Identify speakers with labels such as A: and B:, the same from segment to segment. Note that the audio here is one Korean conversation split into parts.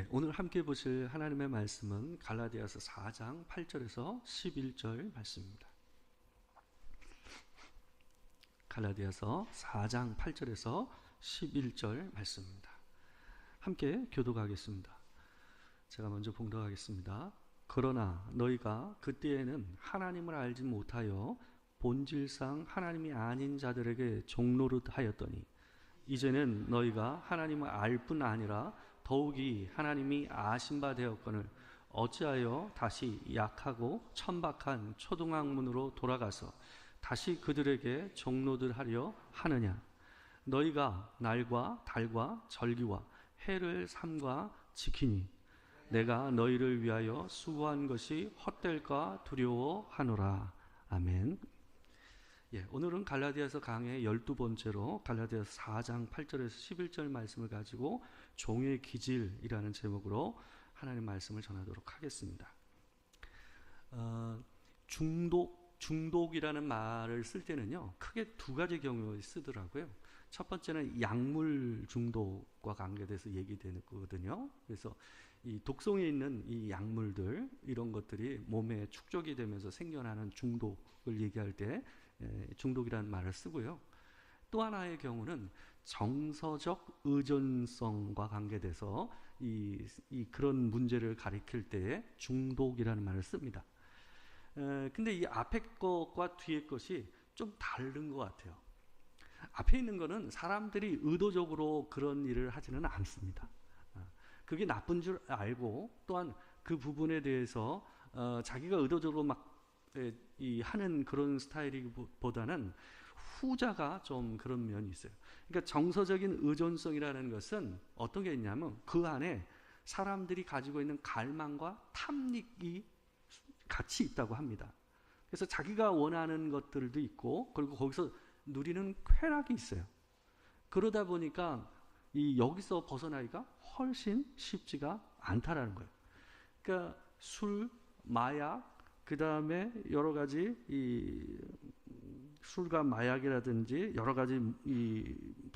A: 오늘 함께 보실 하나님의 말씀은 갈라디아서 4장 8절에서 11절 말씀입니다. 갈라디아서 4장 8절에서 11절 말씀입니다. 함께 교독하겠습니다. 제가 먼저 봉독하겠습니다. 그러나 너희가 그때에는 하나님을 알지 못하여 본질상 하나님이 아닌 자들에게 종노릇 하였더니 이제는 너희가 하나님을 알 뿐 아니라 더욱이 하나님이 아신 바 되었거늘 어찌하여 다시 약하고 천박한 초등학문으로 돌아가서 다시 그들에게 종노들 하려 하느냐. 너희가 날과 달과 절기와 해를 삼가 지키니 내가 너희를 위하여 수고한 것이 헛될까 두려워하노라. 아멘. 오늘은 갈라디아서 강의 12번째로 갈라디아서 4장 8절에서 11절 말씀을 가지고 종의 기질이라는 제목으로 하나님 말씀을 전하도록 하겠습니다. 중독이라는 말을 쓸 때는요, 크게 두 가지 경우에 쓰더라고요. 첫 번째는 약물 중독과 관계돼서 얘기되거든요. 그래서 이 독성에 있는 이 약물들, 이런 것들이 몸에 축적이 되면서 생겨나는 중독을 얘기할 때 중독이라는 말을 쓰고요. 또 하나의 경우는 정서적 의존성과 관계돼서 그런 문제를 가리킬 때 중독이라는 말을 씁니다. 근데 이 앞에 것과 뒤에 것이 좀 다른 것 같아요. 앞에 있는 거는 사람들이 의도적으로 그런 일을 하지는 않습니다. 그게 나쁜 줄 알고 또한 그 부분에 대해서 자기가 의도적으로 막 하는 그런 스타일이보다는 후자가 좀 그런 면이 있어요. 그러니까 정서적인 의존성이라는 것은 어떤 게 있냐면 그 안에 사람들이 가지고 있는 갈망과 탐닉이 같이 있다고 합니다. 그래서 자기가 원하는 것들도 있고 그리고 거기서 누리는 쾌락이 있어요. 그러다 보니까 여기서 벗어나기가 훨씬 쉽지가 않다라는 거예요. 그러니까 술, 마약, 그 다음에 여러 가지 술과 마약이라든지 여러 가지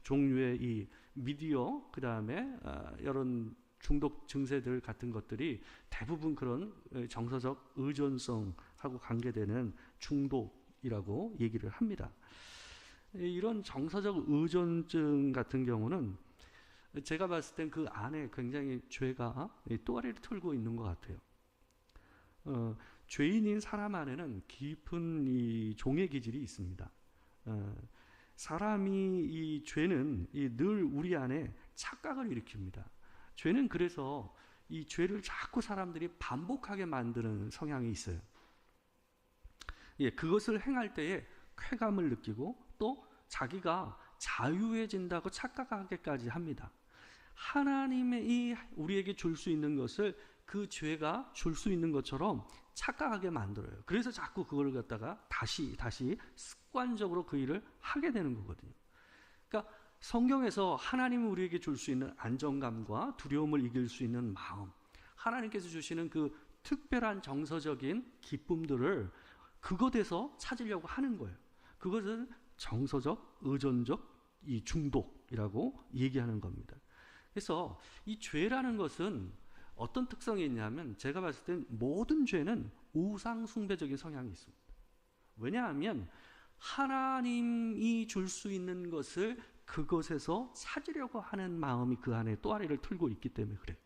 A: 종류의 미디어, 그 다음에 이런 중독 증세들 같은 것들이 대부분 그런 정서적 의존성하고 관계되는 중독이라고 얘기를 합니다. 이런 정서적 의존증 같은 경우는 제가 봤을 땐 그 안에 굉장히 죄가 또아리를 틀고 있는 것 같아요. 죄인인 사람 안에는 깊은 이 종의 기질이 있습니다. 사람이 이 죄는 늘 우리 안에 착각을 일으킵니다. 죄는 그래서 이 죄를 자꾸 사람들이 반복하게 만드는 성향이 있어요. 그것을 행할 때에 쾌감을 느끼고 또 자기가 자유해진다고 착각하게까지 합니다. 하나님이 우리에게 줄 수 있는 것을 그 죄가 줄 수 있는 것처럼 착각하게 만들어요. 그래서 자꾸 그걸 갖다가 다시 습관적으로 그 일을 하게 되는 거거든요. 그러니까 성경에서 하나님이 우리에게 줄 수 있는 안정감과 두려움을 이길 수 있는 마음, 하나님께서 주시는 그 특별한 정서적인 기쁨들을 그것에서 찾으려고 하는 거예요. 그것은 정서적, 의존적 이 중독이라고 얘기하는 겁니다. 그래서 이 죄라는 것은 어떤 특성이 있냐면 제가 봤을 땐 모든 죄는 우상 숭배적인 성향이 있습니다. 왜냐하면 하나님이 줄 수 있는 것을 그것에서 찾으려고 하는 마음이 그 안에 또아리를 틀고 있기 때문에 그래요.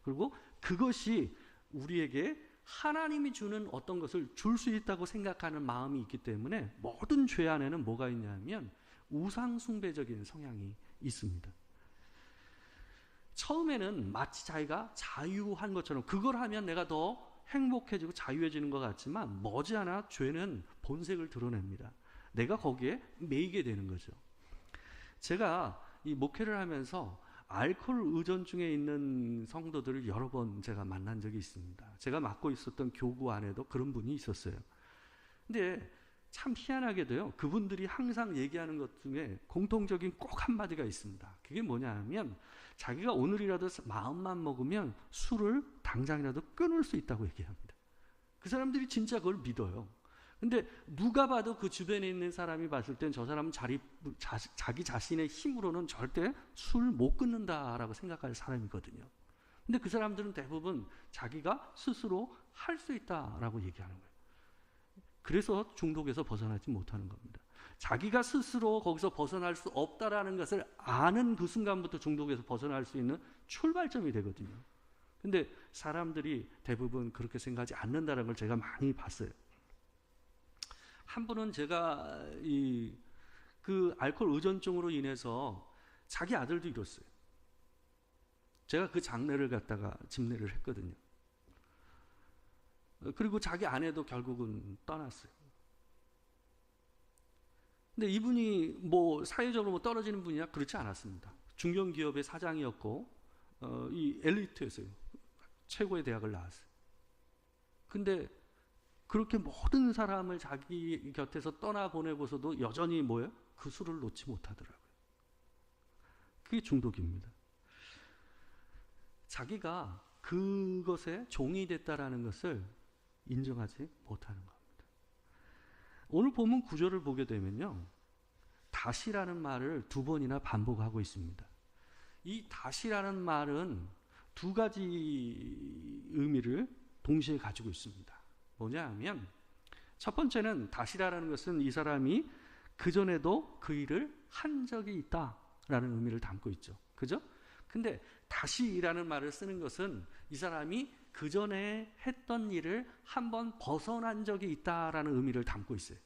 A: 그리고 그것이 우리에게 하나님이 주는 어떤 것을 줄 수 있다고 생각하는 마음이 있기 때문에 모든 죄 안에는 뭐가 있냐면 우상 숭배적인 성향이 있습니다. 처음에는 마치 자기가 자유한 것처럼 그걸 하면 내가 더 행복해지고 자유해지는 것 같지만 머지않아 죄는 본색을 드러냅니다. 내가 거기에 매이게 되는 거죠. 제가 이 목회를 하면서 알코올 의존증에 있는 성도들을 여러 번 제가 만난 적이 있습니다. 제가 맡고 있었던 교구 안에도 그런 분이 있었어요. 근데 참 희한하게도요, 그분들이 항상 얘기하는 것 중에 공통적인 꼭 한마디가 있습니다. 그게 뭐냐 하면 자기가 오늘이라도 마음만 먹으면 술을 당장이라도 끊을 수 있다고 얘기합니다. 그 사람들이 진짜 그걸 믿어요. 근데 누가 봐도 그 주변에 있는 사람이 봤을 땐 저 사람은 자기 자신의 힘으로는 절대 술 못 끊는다라고 생각할 사람이거든요. 근데 그 사람들은 대부분 자기가 스스로 할 수 있다라고 얘기하는 거예요. 그래서 중독에서 벗어나지 못하는 겁니다. 자기가 스스로 거기서 벗어날 수 없다라는 것을 아는 그 순간부터 중독에서 벗어날 수 있는 출발점이 되거든요. 근데 사람들이 대부분 그렇게 생각하지 않는다는 걸 제가 많이 봤어요. 한 분은 제가 그 알코올 의존증으로 인해서 자기 아들도 잃었어요. 제가 그 장례를 갖다가 집례를 했거든요. 그리고 자기 아내도 결국은 떠났어요. 근데 이분이 뭐 사회적으로 뭐 떨어지는 분이냐? 그렇지 않았습니다. 중견기업의 사장이었고 이 엘리트였어요. 최고의 대학을 나왔어요. 근데 그렇게 모든 사람을 자기 곁에서 떠나보내고서도 여전히 뭐예요? 그 술을 놓지 못하더라고요. 그게 중독입니다. 자기가 그것에 종이 됐다라는 것을 인정하지 못하는 겁니다. 오늘 본문 구절을 보게 되면요, 다시라는 말을 2번이나 반복하고 있습니다. 이 다시라는 말은 2가지 의미를 동시에 가지고 있습니다. 뭐냐 하면, 첫 번째는 다시라는 것은 이 사람이 그전에도 그 일을 한 적이 있다라는 의미를 담고 있죠. 그죠? 근데 다시라는 말을 쓰는 것은 이 사람이 그전에 했던 일을 한번 벗어난 적이 있다라는 의미를 담고 있어요.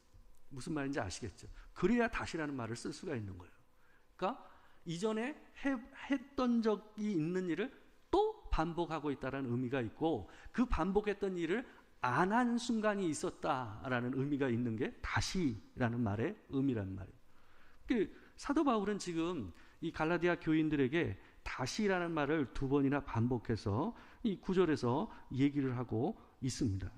A: 무슨 말인지 아시겠죠? 그래야 다시라는 말을 쓸 수가 있는 거예요. 그러니까 이전에 했던 적이 있는 일을 또 반복하고 있다라는 의미가 있고, 그 반복했던 일을 안 한 순간이 있었다라는 의미가 있는 게 다시라는 말의 의미란 말이에요. 사도 바울은 지금 이 갈라디아 교인들에게 다시라는 말을 2번이나 반복해서 이 9절에서 얘기를 하고 있습니다.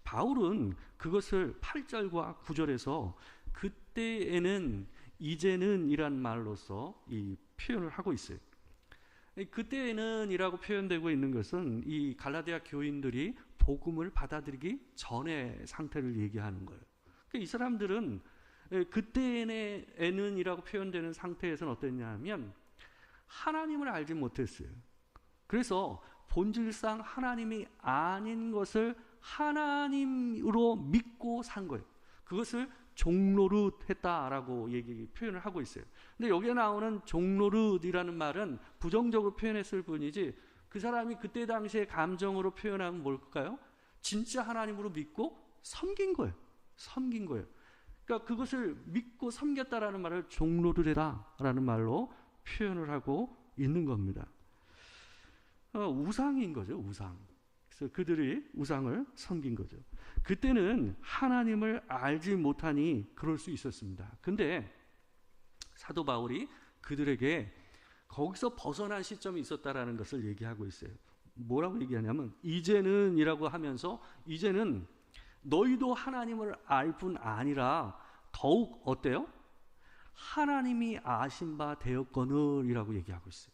A: 바울은 그것을 8절과 9절에서 그때에는 이제는 이란 말로서 이 표현을 하고 있어요. 그때에는 이라고 표현되고 있는 것은 이 갈라디아 교인들이 복음을 받아들이기 전의 상태를 얘기하는 거예요. 그러니까 이 사람들은 그때에는 이라고 표현되는 상태에서는 어땠냐 하면 하나님을 알지 못했어요. 그래서 본질상 하나님이 아닌 것을 하나님으로 믿고 산 거예요. 그것을 종노릇 했다라고 표현을 하고 있어요. 근데 여기에 나오는 종노릇이라는 말은 부정적으로 표현했을 뿐이지, 그 사람이 그때 당시의 감정으로 표현하면 뭘까요? 진짜 하나님으로 믿고 섬긴 거예요. 섬긴 거예요. 그러니까 그것을 믿고 섬겼다라는 말을 종노릇해라라는 말로 표현을 하고 있는 겁니다. 우상인 거죠, 우상. 그래서 그들이 우상을 섬긴 거죠. 그때는 하나님을 알지 못하니 그럴 수 있었습니다. 근데 사도 바울이 그들에게 거기서 벗어난 시점이 있었다라는 것을 얘기하고 있어요. 뭐라고 얘기하냐면 이제는 이라고 하면서, 이제는 너희도 하나님을 알 뿐 아니라 더욱 어때요? 하나님이 아신 바 되었거늘 이라고 얘기하고 있어요.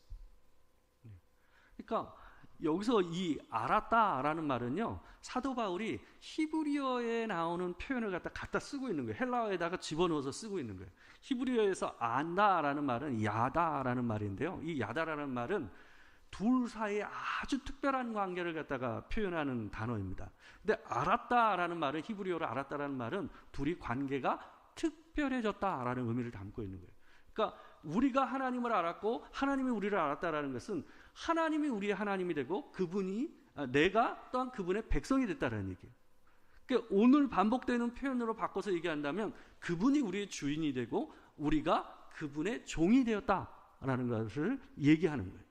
A: 그러니까 여기서 이 알았다라는 말은요, 사도 바울이 히브리어에 나오는 표현을 갖다 쓰고 있는 거예요. 헬라어에다가 집어넣어서 쓰고 있는 거예요. 히브리어에서 안다라는 말은 야다라는 말인데요, 이 야다라는 말은 둘 사이에 아주 특별한 관계를 갖다가 표현하는 단어입니다. 근데 알았다라는 말은, 히브리어로 알았다라는 말은 둘이 관계가 특별해졌다라는 의미를 담고 있는 거예요. 그러니까 우리가 하나님을 알았고 하나님이 우리를 알았다라는 것은 하나님이 우리의 하나님이 되고 내가 또한 그분의 백성이 됐다라는 얘기예요. 그러니까 오늘 반복되는 표현으로 바꿔서 얘기한다면 그분이 우리의 주인이 되고 우리가 그분의 종이 되었다라는 것을 얘기하는 거예요.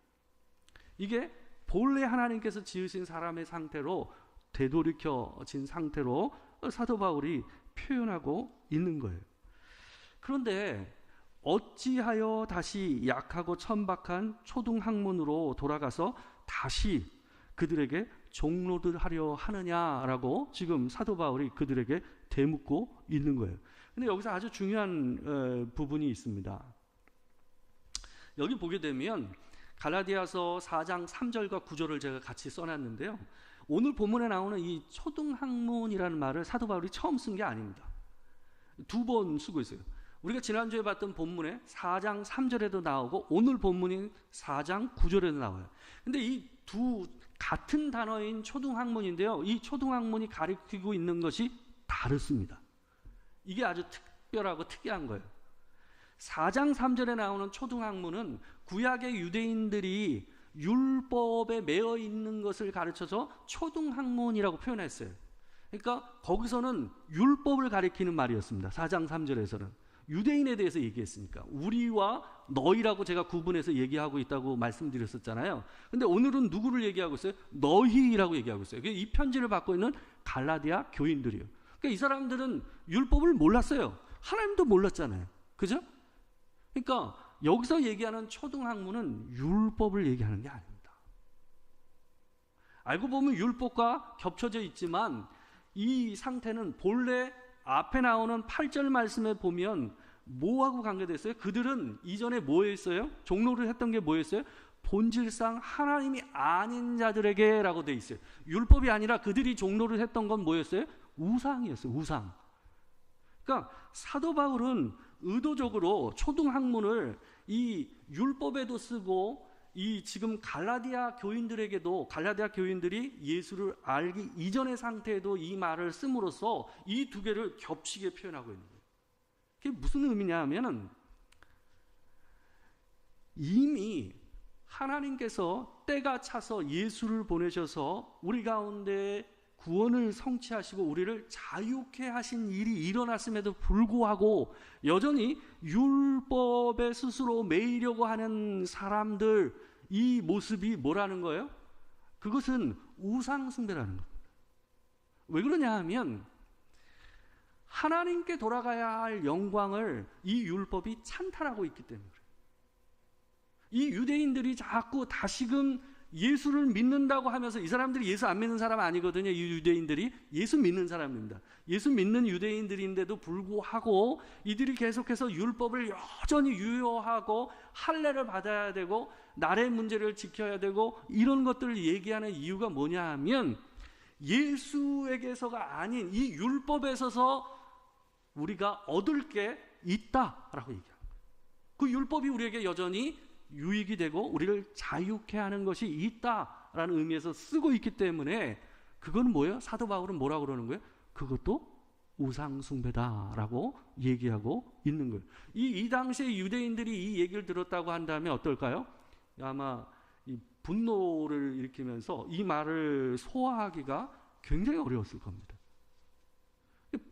A: 이게 본래 하나님께서 지으신 사람의 상태로 되돌이켜진 상태로 사도 바울이 표현하고 있는 거예요. 그런데 어찌하여 다시 약하고 천박한 초등학문으로 돌아가서 다시 그들에게 종노릇하려 하느냐라고 지금 사도 바울이 그들에게 되묻고 있는 거예요. 근데 여기서 아주 중요한 부분이 있습니다. 여기 보게 되면 갈라디아서 4장 3절과 9절을 제가 같이 써놨는데요, 오늘 본문에 나오는 이 초등학문이라는 말을 사도 바울이 처음 쓴 게 아닙니다. 2번 쓰고 있어요. 우리가 지난주에 봤던 본문에 4장 3절에도 나오고 오늘 본문인 4장 9절에도 나와요. 근데 이 두 같은 단어인 초등학문인데요. 이 초등학문이 가리키고 있는 것이 다릅니다. 이게 아주 특별하고 특이한 거예요. 4장 3절에 나오는 초등학문은 구약의 유대인들이 율법에 매여 있는 것을 가르쳐서 초등학문이라고 표현했어요. 그러니까 거기서는 율법을 가리키는 말이었습니다. 4장 3절에서는 유대인에 대해서 얘기했으니까 우리와 너희라고 제가 구분해서 얘기하고 있다고 말씀드렸었잖아요. 근데 오늘은 누구를 얘기하고 있어요? 너희라고 얘기하고 있어요. 이 편지를 받고 있는 갈라디아 교인들이에요. 그러니까 이 사람들은 율법을 몰랐어요. 하나님도 몰랐잖아요. 그죠? 그러니까 여기서 얘기하는 초등학문은 율법을 얘기하는 게 아닙니다. 알고 보면 율법과 겹쳐져 있지만 이 상태는 본래 앞에 나오는 8절 말씀에 보면 뭐하고 관계됐어요? 그들은 이전에 뭐였어요? 종로를 했던 게 뭐였어요? 본질상 하나님이 아닌 자들에게 라고 돼 있어요. 율법이 아니라 그들이 종로를 했던 건 뭐였어요? 우상이었어요. 우상. 그러니까 사도 바울은 의도적으로 초등학문을 이 율법에도 쓰고 이 지금 갈라디아 교인들에게도 갈라디아 교인들이 예수를 알기 이전의 상태에도 이 말을 씀으로써 이 두 개를 겹치게 표현하고 있는 거예요. 그게 무슨 의미냐 하면은 이미 하나님께서 때가 차서 예수를 보내셔서 우리 가운데 구원을 성취하시고 우리를 자유케 하신 일이 일어났음에도 불구하고 여전히 율법에 스스로 매이려고 하는 사람들 이 모습이 뭐라는 거예요? 그것은 우상 숭배라는 겁니다. 왜 그러냐 하면 하나님께 돌아가야 할 영광을 이 율법이 찬탈하고 있기 때문에 그래요. 이 유대인들이 자꾸 다시금 예수를 믿는다고 하면서 이 사람들이 예수 안 믿는 사람 아니거든요. 이 유대인들이 예수 믿는 사람입니다. 예수 믿는 유대인들인데도 불구하고 이들이 계속해서 율법을 여전히 유효하고 할례를 받아야 되고 날의 문제를 지켜야 되고 이런 것들을 얘기하는 이유가 뭐냐 하면 예수에게서가 아닌 이 율법에서서 우리가 얻을 게 있다라고 얘기합니다. 그 율법이 우리에게 여전히 유익이 되고 우리를 자유케 하는 것이 있다라는 의미에서 쓰고 있기 때문에 그건 뭐예요? 사도 바울은 뭐라고 그러는 거예요? 그것도 우상숭배다라고 얘기하고 있는 거예요. 이 당시에 유대인들이 이 얘기를 들었다고 한다면 어떨까요? 아마 이 분노를 일으키면서 이 말을 소화하기가 굉장히 어려웠을 겁니다.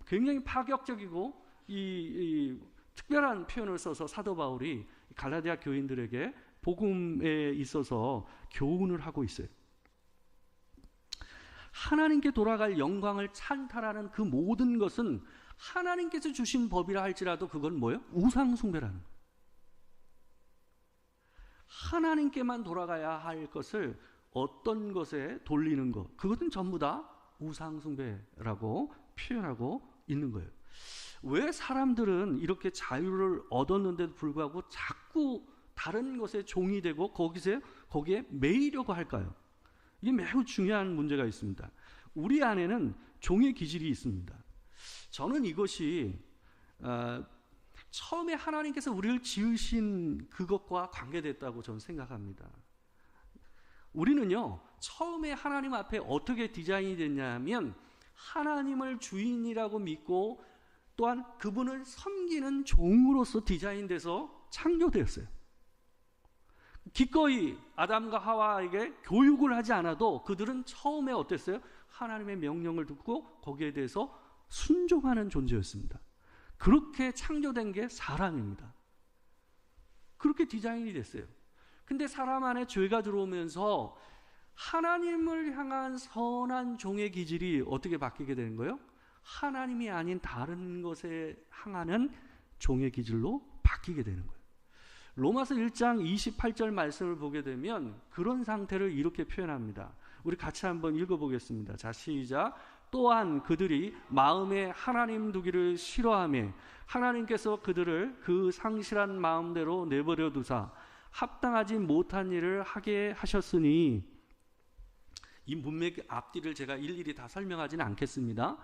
A: 굉장히 파격적이고 이 특별한 표현을 써서 사도 바울이 갈라디아 교인들에게 복음에 있어서 교훈을 하고 있어요. 하나님께 돌아갈 영광을 찬탈하는 그 모든 것은 하나님께서 주신 법이라 할지라도 그건 뭐예요? 우상숭배라는 거예요. 하나님께만 돌아가야 할 것을 어떤 것에 돌리는 것, 그것은 전부 다 우상숭배라고 표현하고 있는 거예요. 왜 사람들은 이렇게 자유를 얻었는데도 불구하고 자꾸 다른 것에 종이 되고 거기에 매이려고 할까요? 이게 매우 중요한 문제가 있습니다. 우리 안에는 종의 기질이 있습니다. 저는 이것이 처음에 하나님께서 우리를 지으신 그것과 관계됐다고 저는 생각합니다. 우리는요, 처음에 하나님 앞에 어떻게 디자인이 됐냐 하면 하나님을 주인이라고 믿고 또한 그분을 섬기는 종으로서 디자인돼서 창조되었어요. 기꺼이 아담과 하와에게 교육을 하지 않아도 그들은 처음에 어땠어요? 하나님의 명령을 듣고 거기에 대해서 순종하는 존재였습니다. 그렇게 창조된 게 사람입니다. 그렇게 디자인이 됐어요. 근데 사람 안에 죄가 들어오면서 하나님을 향한 선한 종의 기질이 어떻게 바뀌게 되는 거예요? 하나님이 아닌 다른 것에 향하는 종의 기질로 바뀌게 되는 거예요. 로마서 1장 28절 말씀을 보게 되면 그런 상태를 이렇게 표현합니다. 우리 같이 한번 읽어보겠습니다. 자, 시작. 또한 그들이 마음에 하나님 두기를 싫어하며 하나님께서 그들을 그 상실한 마음대로 내버려 두사 합당하지 못한 일을 하게 하셨으니, 이 문맥 앞뒤를 제가 일일이 다 설명하지는 않겠습니다.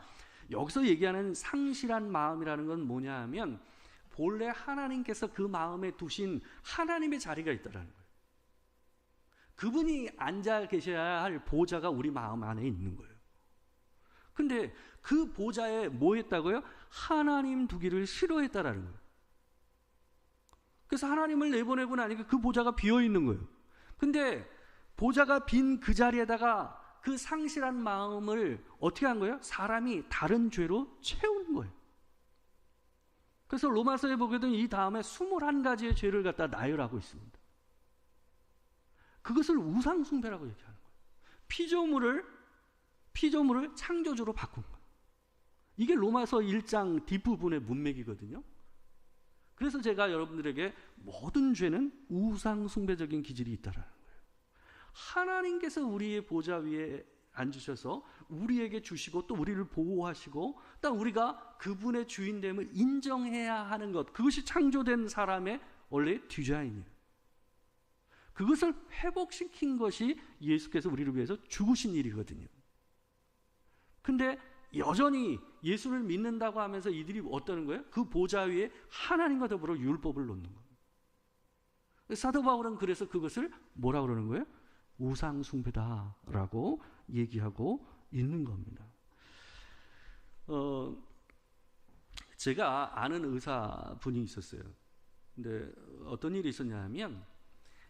A: 여기서 얘기하는 상실한 마음이라는 건 뭐냐 하면 본래 하나님께서 그 마음에 두신 하나님의 자리가 있다라는 거예요. 그분이 앉아 계셔야 할 보좌가 우리 마음 안에 있는 거예요. 근데 그 보좌에 뭐 했다고요? 하나님 두기를 싫어했다라는 거예요. 그래서 하나님을 내보내고 나니까 그 보좌가 비어 있는 거예요. 근데 보좌가 빈 그 자리에다가 그 상실한 마음을 어떻게 한 거예요? 사람이 다른 죄로 채운 거예요. 그래서 로마서에 보게 되면 이 다음에 21가지의 죄를 갖다 나열하고 있습니다. 그것을 우상숭배라고 얘기하는 거예요. 피조물을 창조주로 바꾼 거예요. 이게 로마서 1장 뒷부분의 문맥이거든요. 그래서 제가 여러분들에게 모든 죄는 우상숭배적인 기질이 있다라는 거예요. 하나님께서 우리의 보좌 위에 앉으셔서 우리에게 주시고 또 우리를 보호하시고 또 우리가 그분의 주인됨을 인정해야 하는 것, 그것이 창조된 사람의 원래 디자인이에요. 그것을 회복시킨 것이 예수께서 우리를 위해서 죽으신 일이거든요. 근데 여전히 예수를 믿는다고 하면서 이들이 어떠는 거예요? 그 보좌 위에 하나님과 더불어 율법을 놓는 거예요. 사도 바울은 그래서 그것을 뭐라 그러는 거예요? 우상숭배다라고 얘기하고 있는 겁니다. 제가 아는 의사분이 있었어요. 근데 어떤 일이 있었냐면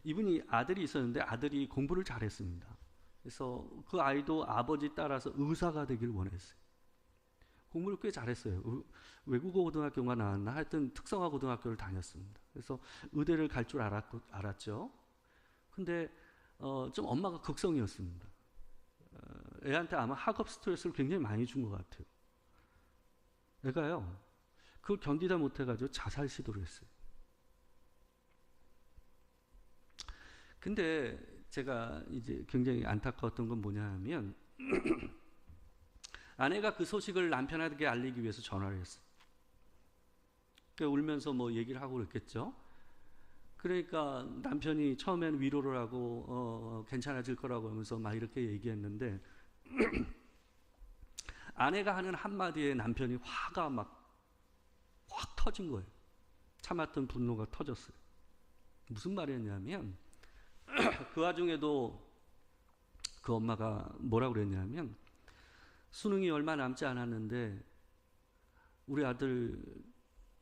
A: 이분이 아들이 있었는데 아들이 공부를 잘했습니다. 그래서 그 아이도 아버지 따라서 의사가 되길 원했어요. 공부를 꽤 잘했어요. 외국어 고등학교가 나왔나 하여튼 특성화 고등학교를 다녔습니다. 그래서 의대를 갈 줄 알았죠. 근데 좀 엄마가 극성이었습니다. 애한테 아마 학업 스트레스를 굉장히 많이 준 것 같아요. 애가요, 그걸 견디다 못해가지고 자살 시도를 했어요. 근데 제가 이제 굉장히 안타까웠던 건 뭐냐 하면 아내가 그 소식을 남편에게 알리기 위해서 전화를 했어요. 그러니까 울면서 뭐 얘기를 하고 그랬겠죠. 그러니까 남편이 처음엔 위로를 하고 괜찮아질 거라고 하면서 막 이렇게 얘기했는데 아내가 하는 한마디에 남편이 화가 막 확 터진 거예요. 참았던 분노가 터졌어요. 무슨 말이었냐면 그 와중에도 그 엄마가 뭐라고 그랬냐면 수능이 얼마 남지 않았는데 우리 아들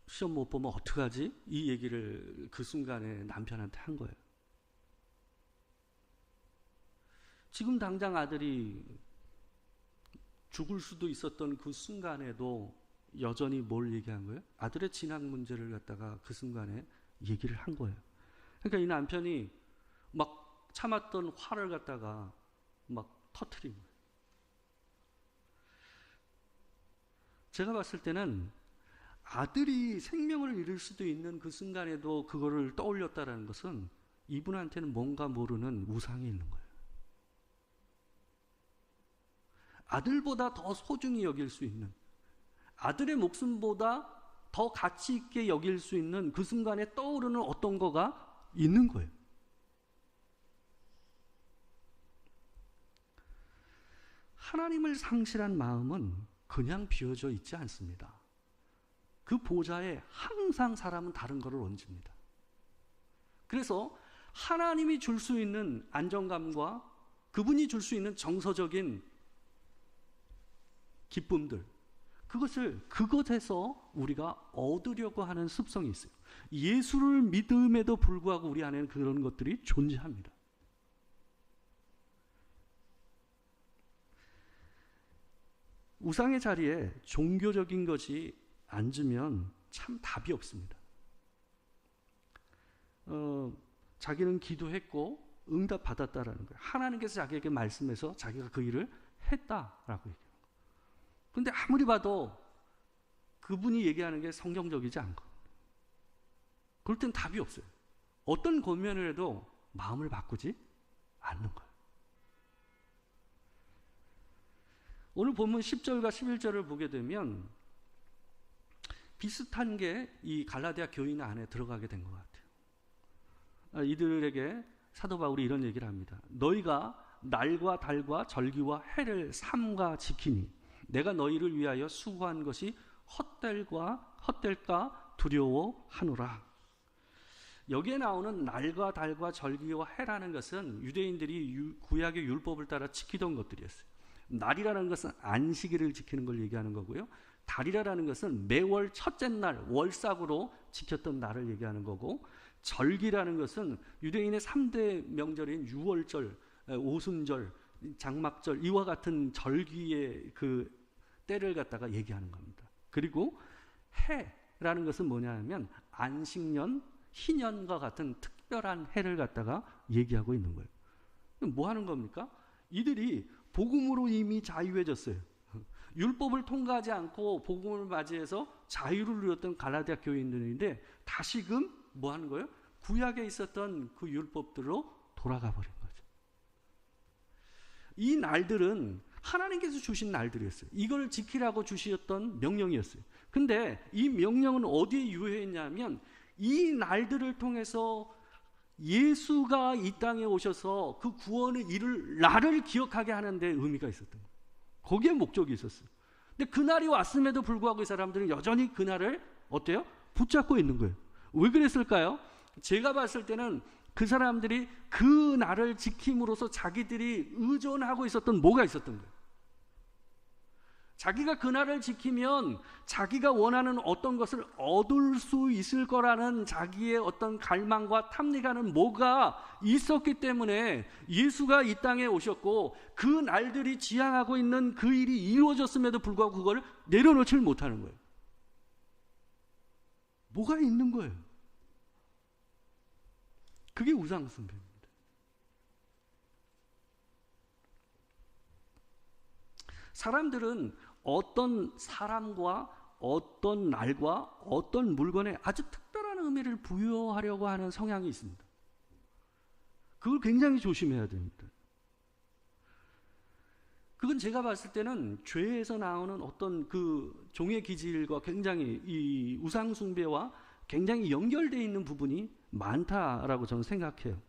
A: 시험 못 보면 어떡하지? 이 얘기를 그 순간에 남편한테 한 거예요. 지금 당장 아들이 죽을 수도 있었던 그 순간에도 여전히 뭘 얘기한 거예요? 아들의 진학 문제를 갖다가 그 순간에 얘기를 한 거예요. 그러니까 이 남편이 막 참았던 화를 갖다가 막 터뜨린 거예요. 제가 봤을 때는 아들이 생명을 잃을 수도 있는 그 순간에도 그거를 떠올렸다는 것은 이분한테는 뭔가 모르는 우상이 있는 거예요. 아들보다 더 소중히 여길 수 있는, 아들의 목숨보다 더 가치 있게 여길 수 있는 그 순간에 떠오르는 어떤 거가 있는 거예요. 하나님을 상실한 마음은 그냥 비어져 있지 않습니다. 그 보좌에 항상 사람은 다른 것을 얹습니다. 그래서 하나님이 줄 수 있는 안정감과 그분이 줄 수 있는 정서적인 기쁨들, 그것에서 우리가 얻으려고 하는 습성이 있어요. 예수를 믿음에도 불구하고 우리 안에는 그런 것들이 존재합니다. 우상의 자리에 종교적인 것이 앉으면 참 답이 없습니다. 자기는 기도했고 응답 받았다라는 거예요. 하나님께서 자기에게 말씀해서 자기가 그 일을 했다라고 얘기해요. 근데 아무리 봐도 그분이 얘기하는 게 성경적이지 않고, 그럴 땐 답이 없어요. 어떤 권면을 해도 마음을 바꾸지 않는 거예요. 오늘 본문 10절과 11절을 보게 되면 비슷한 게 이 갈라디아 교인 안에 들어가게 된 것 같아요. 이들에게 사도 바울이 이런 얘기를 합니다. 너희가 날과 달과 절기와 해를 삼가 지키니 내가 너희를 위하여 수고한 것이 헛될까 두려워하노라. 여기에 나오는 날과 달과 절기와 해라는 것은 유대인들이 구약의 율법을 따라 지키던 것들이었어요. 날이라는 것은 안식일을 지키는 걸 얘기하는 거고요. 달이라는 것은 매월 첫째 날 월삭으로 지켰던 날을 얘기하는 거고, 절기라는 것은 유대인의 3대 명절인 유월절, 오순절, 장막절 이와 같은 절기의 그 때를 갖다가 얘기하는 겁니다. 그리고 해라는 것은 뭐냐 하면 안식년, 희년과 같은 특별한 해를 갖다가 얘기하고 있는 거예요. 뭐 하는 겁니까? 이들이 복음으로 이미 자유해졌어요. 율법을 통과하지 않고 복음을 맞이해서 자유를 누렸던 갈라디아 교인들인데 다시금 뭐 하는 거예요? 구약에 있었던 그 율법들로 돌아가 버린 거죠. 이 날들은 하나님께서 주신 날들이었어요. 이걸 지키라고 주셨던 명령이었어요. 근데 이 명령은 어디에 유효했냐면 이 날들을 통해서 예수가 이 땅에 오셔서 그 구원을 이룰 날을 기억하게 하는 데 의미가 있었던 거예요. 거기에 목적이 있었어요. 근데 그날이 왔음에도 불구하고 이 사람들은 여전히 그날을 어때요? 붙잡고 있는 거예요. 왜 그랬을까요? 제가 봤을 때는 그 사람들이 그 날을 지킴으로써 자기들이 의존하고 있었던 뭐가 있었던 거예요. 자기가 그 날을 지키면 자기가 원하는 어떤 것을 얻을 수 있을 거라는 자기의 어떤 갈망과 탐닉하는 뭐가 있었기 때문에 예수가 이 땅에 오셨고 그 날들이 지향하고 있는 그 일이 이루어졌음에도 불구하고 그걸 내려놓지를 못하는 거예요. 뭐가 있는 거예요. 그게 우상숭배입니다. 사람들은 어떤 사람과 어떤 날과 어떤 물건에 아주 특별한 의미를 부여하려고 하는 성향이 있습니다. 그걸 굉장히 조심해야 됩니다. 그건 제가 봤을 때는 죄에서 나오는 어떤 그 종의 기질과 굉장히 이 우상숭배와 굉장히 연결되어 있는 부분이 많다라고 저는 생각해요.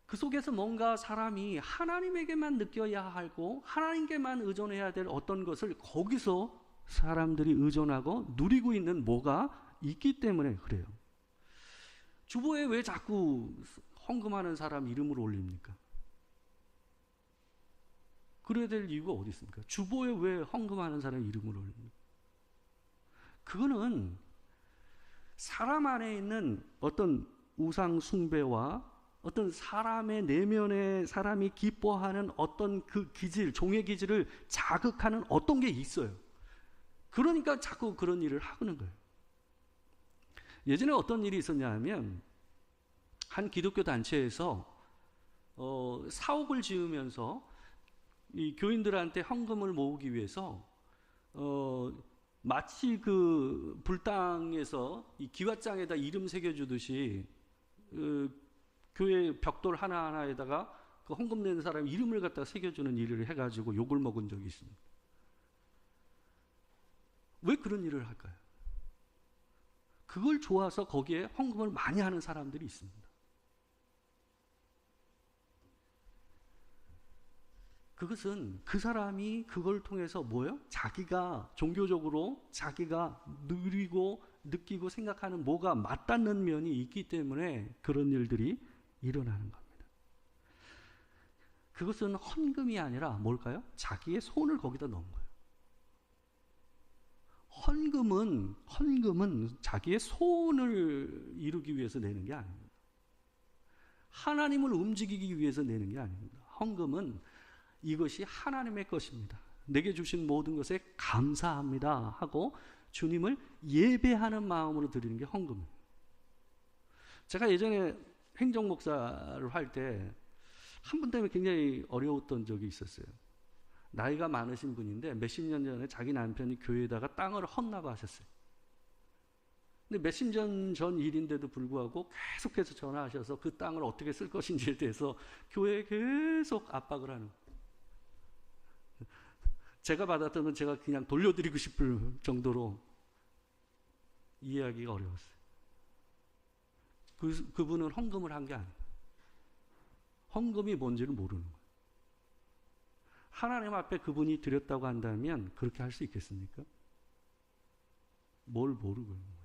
A: 그 속에서 뭔가 사람이 하나님에게만 느껴야 하고 하나님께만 의존해야 될 어떤 것을 거기서 사람들이 의존하고 누리고 있는 뭐가 있기 때문에 그래요. 주보에 왜 자꾸 헌금하는 사람 이름을 올립니까? 그래야 될 이유가 어디 있습니까? 주보에 왜 헌금하는 사람 이름을 올립니까? 그거는 사람 안에 있는 어떤 우상 숭배와 어떤 사람의 내면에 사람이 기뻐하는 어떤 그 기질, 종의 기질을 자극하는 어떤 게 있어요. 그러니까 자꾸 그런 일을 하는 거예요. 예전에 어떤 일이 있었냐 하면 한 기독교 단체에서 사옥을 지으면서 이 교인들한테 헌금을 모으기 위해서 마치 그 불당에서 이 기와장에다 이름 새겨주듯이 교회 벽돌 하나하나에다가 그 헌금 내는 사람 이름을 갖다 새겨주는 일을 해가지고 욕을 먹은 적이 있습니다. 왜 그런 일을 할까요? 그걸 좋아서 거기에 헌금을 많이 하는 사람들이 있습니다. 그것은 그 사람이 그걸 통해서 뭐예요? 자기가 종교적으로 자기가 누리고 느끼고 생각하는 뭐가 맞닿는 면이 있기 때문에 그런 일들이 일어나는 겁니다. 그것은 헌금이 아니라 뭘까요? 자기의 손을 거기다 넣은 거예요. 헌금은 자기의 손을 이루기 위해서 내는 게 아닙니다. 하나님을 움직이기 위해서 내는 게 아닙니다. 헌금은 이것이 하나님의 것입니다. 내게 주신 모든 것에 감사합니다 하고 주님을 예배하는 마음으로 드리는 게 헌금입니다. 제가 예전에 행정목사를 할 때 한 분 때문에 굉장히 어려웠던 적이 있었어요. 나이가 많으신 분인데 몇십 년 전에 자기 남편이 교회에다가 땅을 헛나고 하셨어요. 근데 몇십 년 전 일인데도 불구하고 계속해서 전화하셔서 그 땅을 어떻게 쓸 것인지에 대해서 교회에 계속 압박을 하는 거예요. 제가 받았던 건 제가 그냥 돌려드리고 싶을 정도로 이해하기가 어려웠어요. 그분은 헌금을 한 게 아니에요. 헌금이 뭔지를 모르는 거예요. 하나님 앞에 그분이 드렸다고 한다면 그렇게 할 수 있겠습니까? 뭘 모르고 있는 거예요.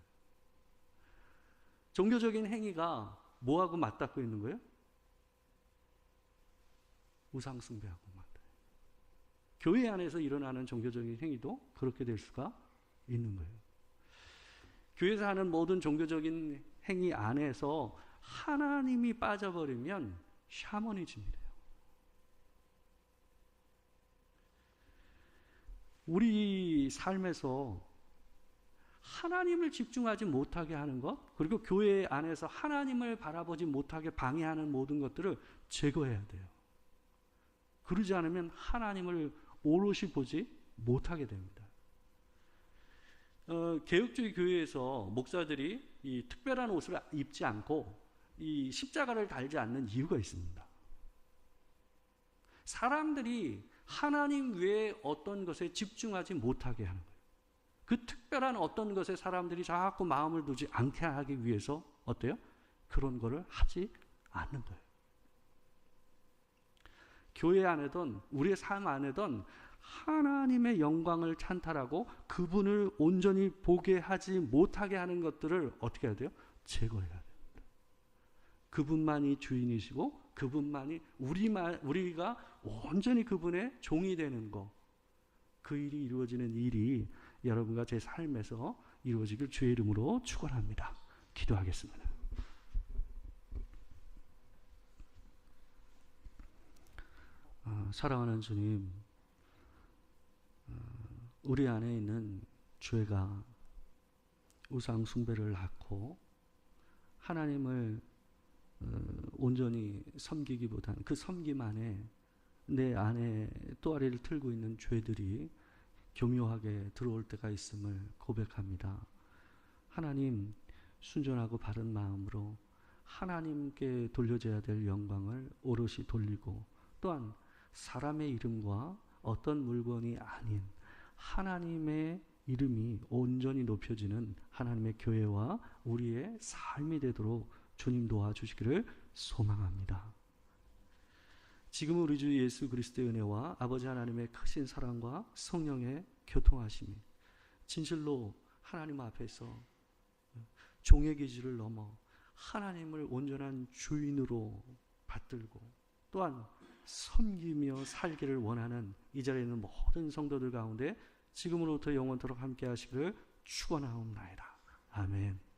A: 종교적인 행위가 뭐하고 맞닿고 있는 거예요? 우상 숭배하고 맞닿아요. 교회 안에서 일어나는 종교적인 행위도 그렇게 될 수가 있는 거예요. 교회에서 하는 모든 종교적인 행위 안에서 하나님이 빠져버리면 샤머니즘이래요. 우리 삶에서 하나님을 집중하지 못하게 하는 것, 그리고 교회 안에서 하나님을 바라보지 못하게 방해하는 모든 것들을 제거해야 돼요. 그러지 않으면 하나님을 오롯이 보지 못하게 됩니다. 개혁주의 교회에서 목사들이 이 특별한 옷을 입지 않고 이 십자가를 달지 않는 이유가 있습니다. 사람들이 하나님 외에 어떤 것에 집중하지 못하게 하는 거예요. 그 특별한 어떤 것에 사람들이 자꾸 마음을 두지 않게 하기 위해서 어때요? 그런 거를 하지 않는 거예요. 교회 안에든 우리의 삶 안에든 하나님의 영광을 찬탈하고 그분을 온전히 보게 하지 못하게 하는 것들을 어떻게 해야 돼요? 제거해야 됩니다. 그분만이 주인이시고 그분만이 우리가 온전히 그분의 종이 되는 것, 그 일이 이루어지는 일이 여러분과 제 삶에서 이루어지길 주의 이름으로 축원합니다. 기도하겠습니다. 사랑하는 주님, 우리 안에 있는 죄가 우상 숭배를 낳고 하나님을 온전히 섬기기보다는 그 섬김 안에 내 안에 또아리를 틀고 있는 죄들이 교묘하게 들어올 때가 있음을 고백합니다. 하나님, 순전하고 바른 마음으로 하나님께 돌려져야 될 영광을 오롯이 돌리고, 또한 사람의 이름과 어떤 물건이 아닌 하나님의 이름이 온전히 높여지는 하나님의 교회와 우리의 삶이 되도록 주님 도와주시기를 소망합니다. 지금 우리 주 예수 그리스도의 은혜와 아버지 하나님의 크신 사랑과 성령의 교통하심이 진실로 하나님 앞에서 종의 기질을 넘어 하나님을 온전한 주인으로 받들고 또한 섬기며 살기를 원하는 이 자리에 있는 모든 성도들 가운데 지금으로부터 영원토록 함께 하시기를 축원하옵나이다. 아멘.